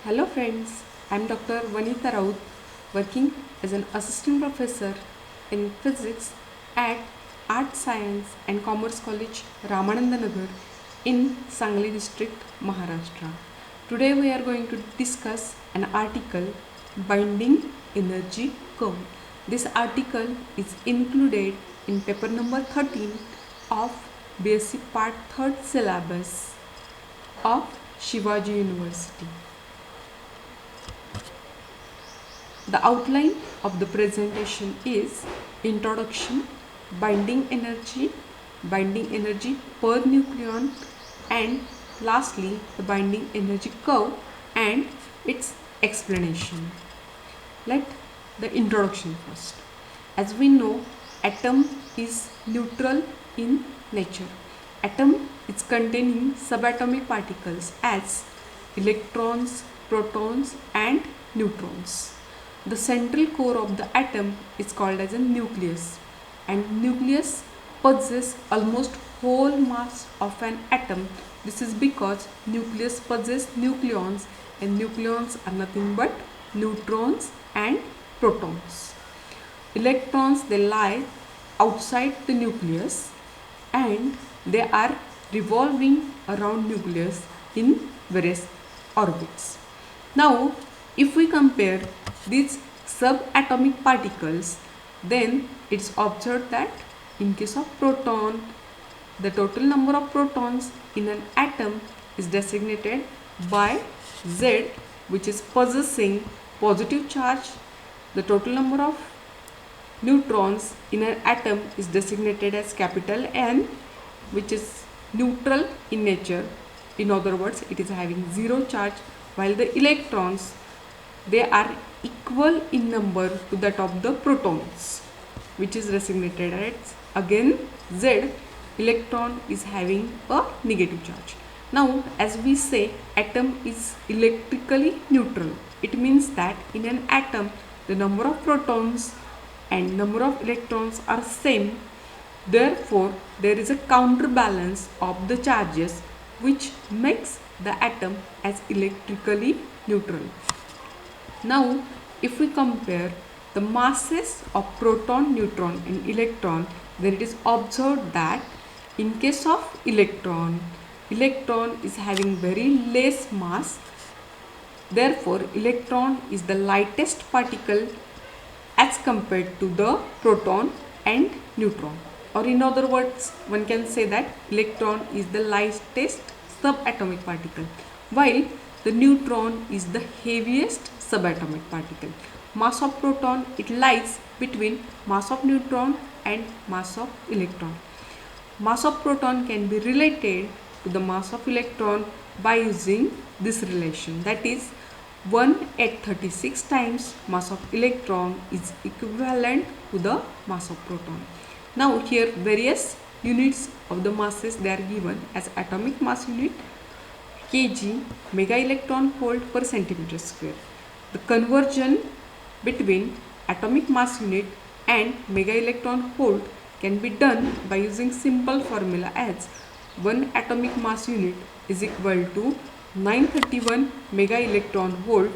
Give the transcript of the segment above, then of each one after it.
Hello friends, I am Dr. Vanita Raut, working as an assistant professor in physics at Art Science and Commerce College Ramananda Nagar in Sangli district, Maharashtra. Today we are going to discuss an article, Binding Energy Curve. This article is included in paper number 13 of BSc Part 3rd syllabus of Shivaji University. The outline of the presentation is introduction, binding energy per nucleon, and lastly the binding energy curve and its explanation. Let the introduction first. As we know, atom is neutral in nature. Atom is containing subatomic particles as electrons, protons and neutrons. The central core of the atom is called as a nucleus, and nucleus possesses almost whole mass of an atom. This is because nucleus possesses nucleons, and nucleons are nothing but neutrons and protons. Electrons, they lie outside the nucleus and they are revolving around nucleus in various orbits. Now if we compare these subatomic particles, then it's observed that in case of proton, the total number of protons in an atom is designated by Z, which is possessing positive charge. The total number of neutrons in an atom is designated as capital N, which is neutral in nature. In other words, it is having zero charge, while the electrons, they are equal in number to that of the protons, which is designated as again Z. Electron is having a negative charge. Now as we say, atom is electrically neutral. It means that in an atom the number of protons and number of electrons are same. Therefore there is a counterbalance of the charges which makes the atom as electrically neutral. Now if we compare the masses of proton, neutron and electron, then it is observed that in case of electron is having very less mass. Therefore electron is the lightest particle as compared to the proton and neutron, or in other words one can say that electron is the lightest subatomic particle, while the neutron is the heaviest subatomic particle. Mass of proton, it lies between mass of neutron and mass of electron. Mass of proton can be related to the mass of electron by using this relation, that is 1/36 times mass of electron is equivalent to the mass of proton. Now here various units of the masses, they are given as atomic mass unit, kg, mega electron volt per centimeter square. The conversion between atomic mass unit and mega electron volt can be done by using simple formula as 1 atomic mass unit is equal to 931 mega electron volt.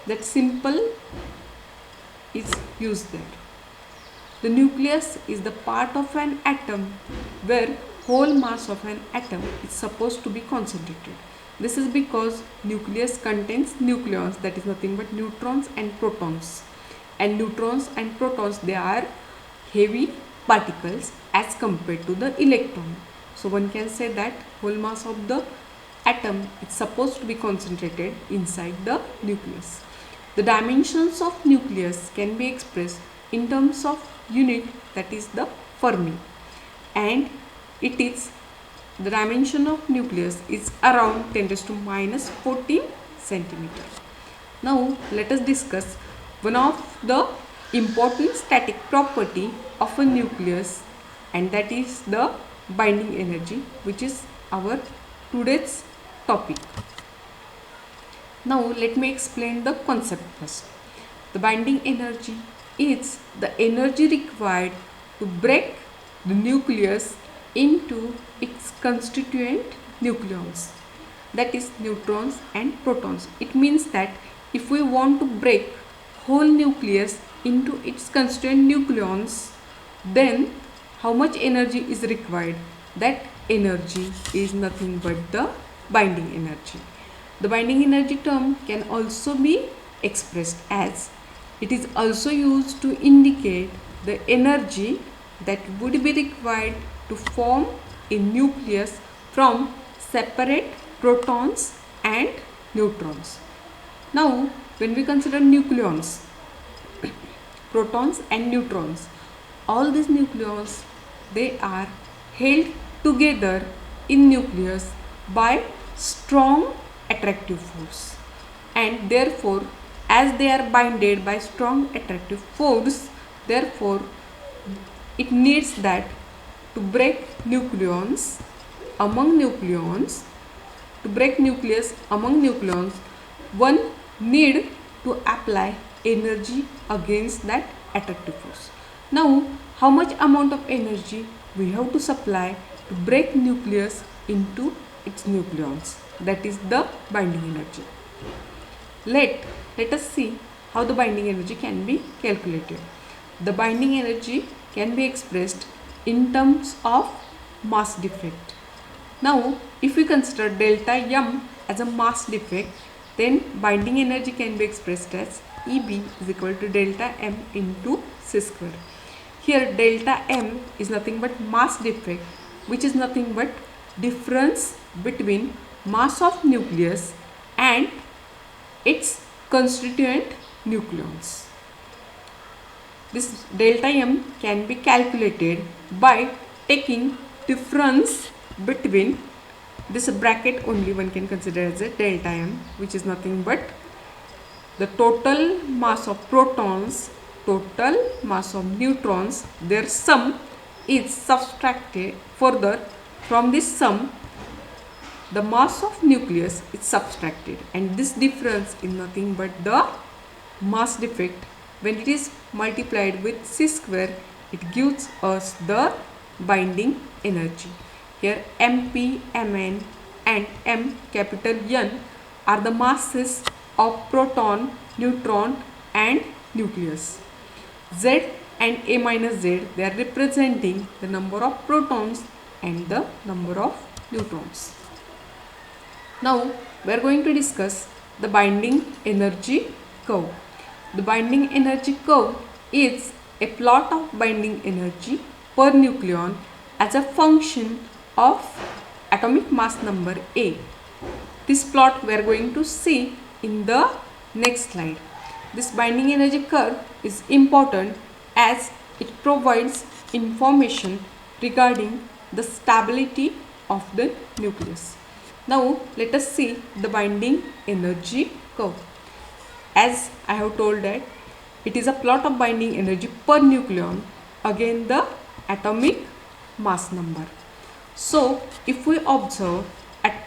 That simple is used there. The nucleus is the part of an atom where whole mass of an atom is supposed to be concentrated. This is because nucleus contains nucleons, that is nothing but neutrons and protons. And neutrons and protons, they are heavy particles as compared to the electron. So one can say that whole mass of the atom is supposed to be concentrated inside the nucleus. The dimensions of nucleus can be expressed in terms of unit, that is the Fermi, and it is the dimension of nucleus is around 10 raised to minus 14 centimeter. Now let us discuss one of the important static property of a nucleus, and that is the binding energy, which is our today's topic. Now let me explain the concept first. The binding energy is the energy required to break the nucleus into its constituent nucleons. that is neutrons and protons. It means that if we want to break whole nucleus into its constituent nucleons, then how much energy is required? That energy is nothing but the binding energy. The binding energy term can also be expressed as, it is also used to indicate the energy that would be required to form a nucleus from separate protons and neutrons. Now, when we consider nucleons, protons and neutrons, all these nucleons, they are held together in nucleus by strong attractive force, and therefore as they are binded by strong attractive force, therefore it needs that to break nucleons among nucleons, to break nucleus among nucleons, one need to apply energy against that attractive force. Now, how much amount of energy we have to supply to break nucleus into its nucleons? That is the binding energy. Let us see how the binding energy can be calculated. The binding energy can be expressed in terms of mass defect. Now, if we consider delta M as a mass defect, then binding energy can be expressed as EB is equal to delta M into C square. Here delta M is nothing but mass defect, which is nothing but difference between mass of nucleus and its constituent nucleons. This delta M can be calculated by taking difference between this bracket, only one can consider as a delta M, which is nothing but the total mass of protons, total mass of neutrons, their sum is subtracted. Further, from this sum, the mass of nucleus is subtracted, and this difference is nothing but the mass defect. When it is multiplied with C square, it gives us the binding energy. Here Mp, Mn and M capital N are the masses of proton, neutron and nucleus. Z and A minus Z, they are representing the number of protons and the number of neutrons. Now we are going to discuss the binding energy curve. The binding energy curve is a plot of binding energy per nucleon as a function of atomic mass number A. This plot we are going to see in the next slide. This binding energy curve is important as it provides information regarding the stability of the nucleus. Now let us see the binding energy curve. As I have told that it is a plot of binding energy per nucleon against the atomic mass number. So if we observe,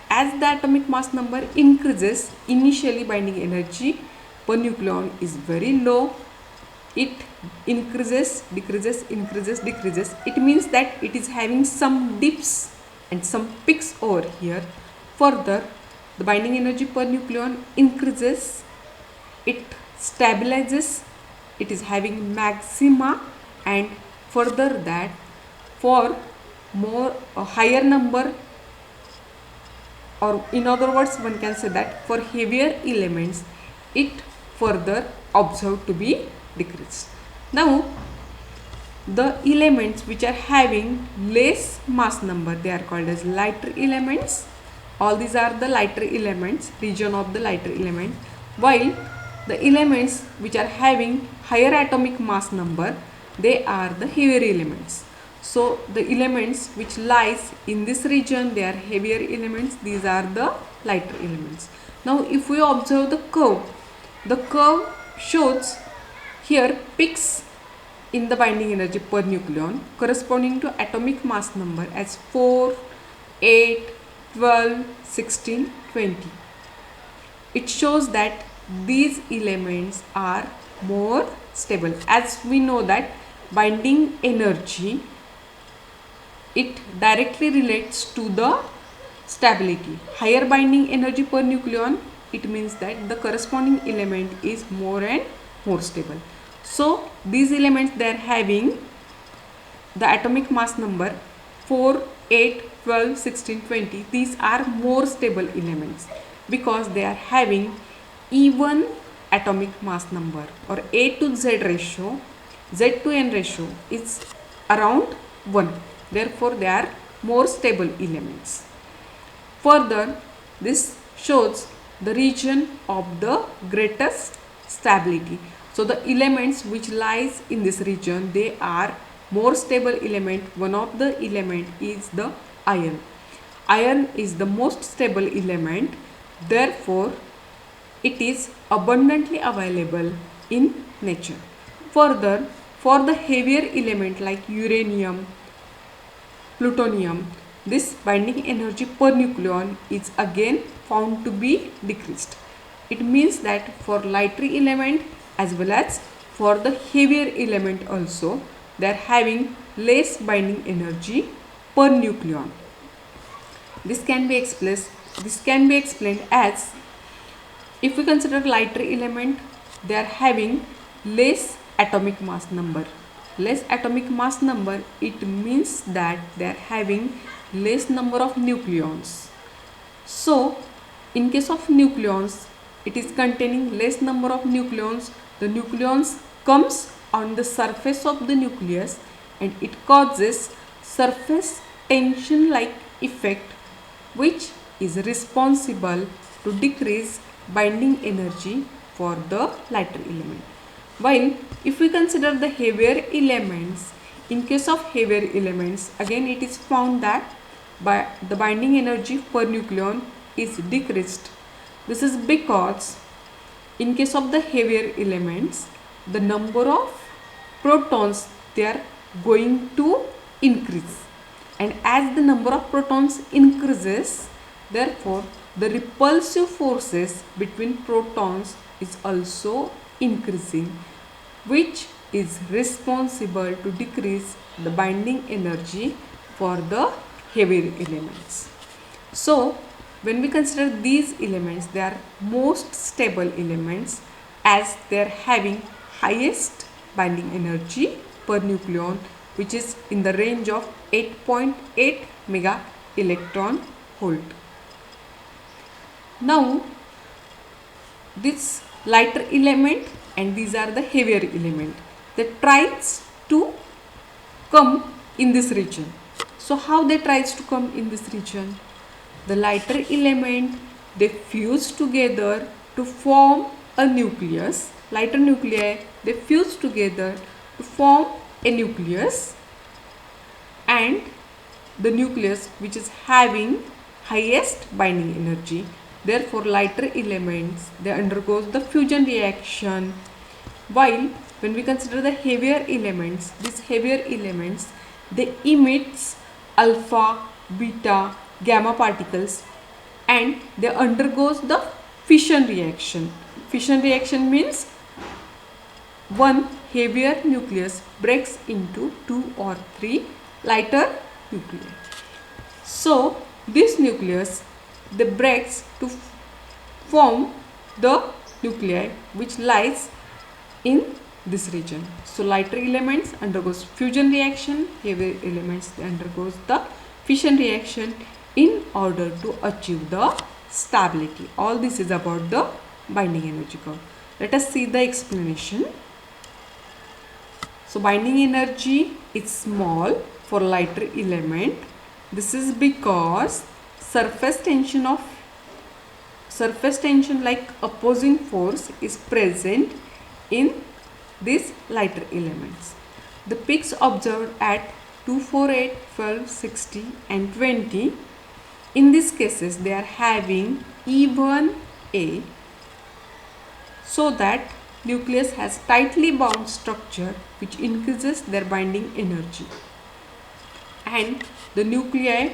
as the atomic mass number increases, initially binding energy per nucleon is very low. It increases, decreases, increases, decreases. It means that it is having some dips and some peaks over here. Further, the binding energy per nucleon increases, it stabilizes, it is having maxima, and further that for a higher number, or in other words one can say that for heavier elements it further observed to be decreased. Now the elements which are having less mass number, they are called as lighter elements. All these are the lighter elements, region of the lighter element, while the elements which are having higher atomic mass number, they are the heavier elements. So the elements which lies in this region, they are heavier elements, these are the lighter elements. Now if we observe the curve shows here peaks in the binding energy per nucleon corresponding to atomic mass number as 4, 8, 12, 16, 20. It shows that these elements are more stable. As we know that binding energy, it directly relates to the stability. Higher binding energy per nucleon, it means that the corresponding element is more and more stable. So these elements, they are having the atomic mass number 4, 8, 12, 16, 20. These are more stable elements because they are having even atomic mass number, or A to Z ratio, Z to N ratio is around 1. Therefore, they are more stable elements. Further, this shows the region of the greatest stability. So the elements which lies in this region, they are more stable element. One of the element is the iron. Iron is the most stable element. Therefore, it is abundantly available in nature. Further, for the heavier element like uranium, plutonium, this binding energy per nucleon is again found to be decreased. It means that for lighter element as well as for the heavier element also, they are having less binding energy per nucleon. This can be explained as, if we consider lighter element, they are having less atomic mass number. Less atomic mass number, it means that they are having less number of nucleons. So in case of nucleons, it is containing less number of nucleons. The nucleons comes on the surface of the nucleus and it causes surface tension like effect, which is responsible to decrease binding energy for the lighter element. While if we consider the heavier elements, in case of heavier elements, again it is found that the binding energy per nucleon is decreased. This is because in case of the heavier elements, the number of protons, they are going to increase, and as the number of protons increases, therefore the repulsive forces between protons is also increasing, which is responsible to decrease the binding energy for the heavier elements. So when we consider these elements, they are most stable elements as they are having highest binding energy per nucleon, which is in the range of 8.8 mega electron volt. Now this lighter element and these are the heavier element that tries to come in this region. So how they tries to come in this region? The lighter element, they fuse together to form a nucleus. Lighter nuclei, they fuse together to form a nucleus, and the nucleus which is having highest binding energy. Therefore lighter elements, they undergoes the fusion reaction. While when we consider the heavier elements, these heavier elements, they emits alpha, beta, gamma particles, and they undergoes the fission reaction. Fission reaction means one heavier nucleus breaks into 2 or 3 lighter nuclei. So this nucleus, they breaks to form the nuclei which lies in this region. So lighter elements undergoes fusion reaction, heavier elements, they undergoes the fission reaction in order to achieve the stability. All this is about the binding energy curve. Let us see the explanation. So binding energy is small for lighter element. This is because surface tension like opposing force is present in these lighter elements. The peaks observed at 248, 12, 60 and 20, in these cases they are having even A, so that nucleus has tightly bound structure which increases their binding energy, and the nuclei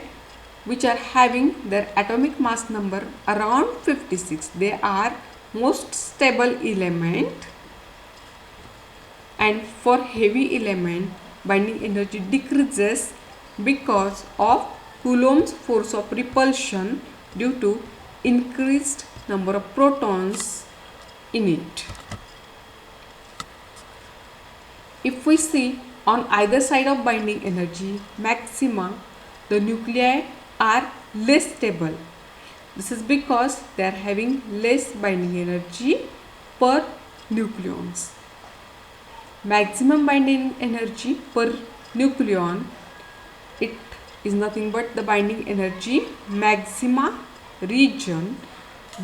which are having their atomic mass number around 56, they are most stable element, and for heavy element binding energy decreases because of Coulomb's force of repulsion due to increased number of protons in it. If we see on either side of binding energy maxima, the nuclei are less stable. This is because they are having less binding energy per nucleons. Maximum binding energy per nucleon, it is nothing but the binding energy maxima region.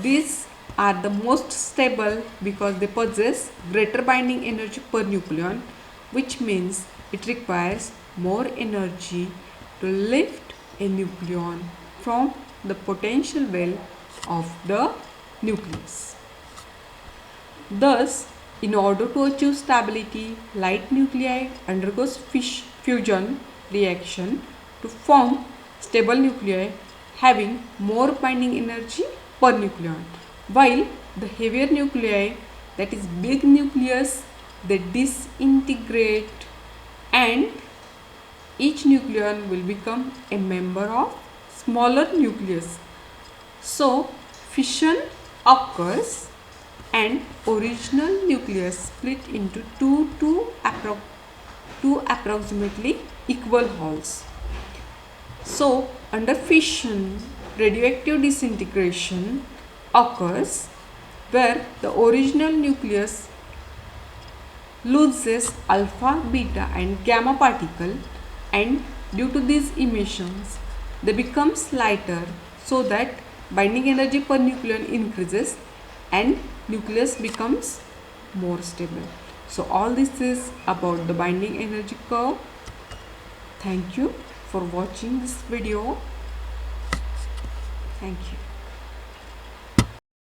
These are the most stable because they possess greater binding energy per nucleon, which means it requires more energy to lift a nucleon from the potential well of the nucleus. Thus, in order to achieve stability, light nuclei undergoes fusion reaction to form stable nuclei having more binding energy per nucleon, while the heavier nuclei, that is big nucleus, they disintegrate and each nucleon will become a member of smaller nucleus. So fission occurs and original nucleus split into two approximately equal holes. So under fission, radioactive disintegration occurs where the original nucleus loses alpha, beta and gamma particle, and due to these emissions they become lighter, so that binding energy per nucleon increases and nucleus becomes more stable. So all this is about the binding energy curve. Thank you for watching this video. Thank you.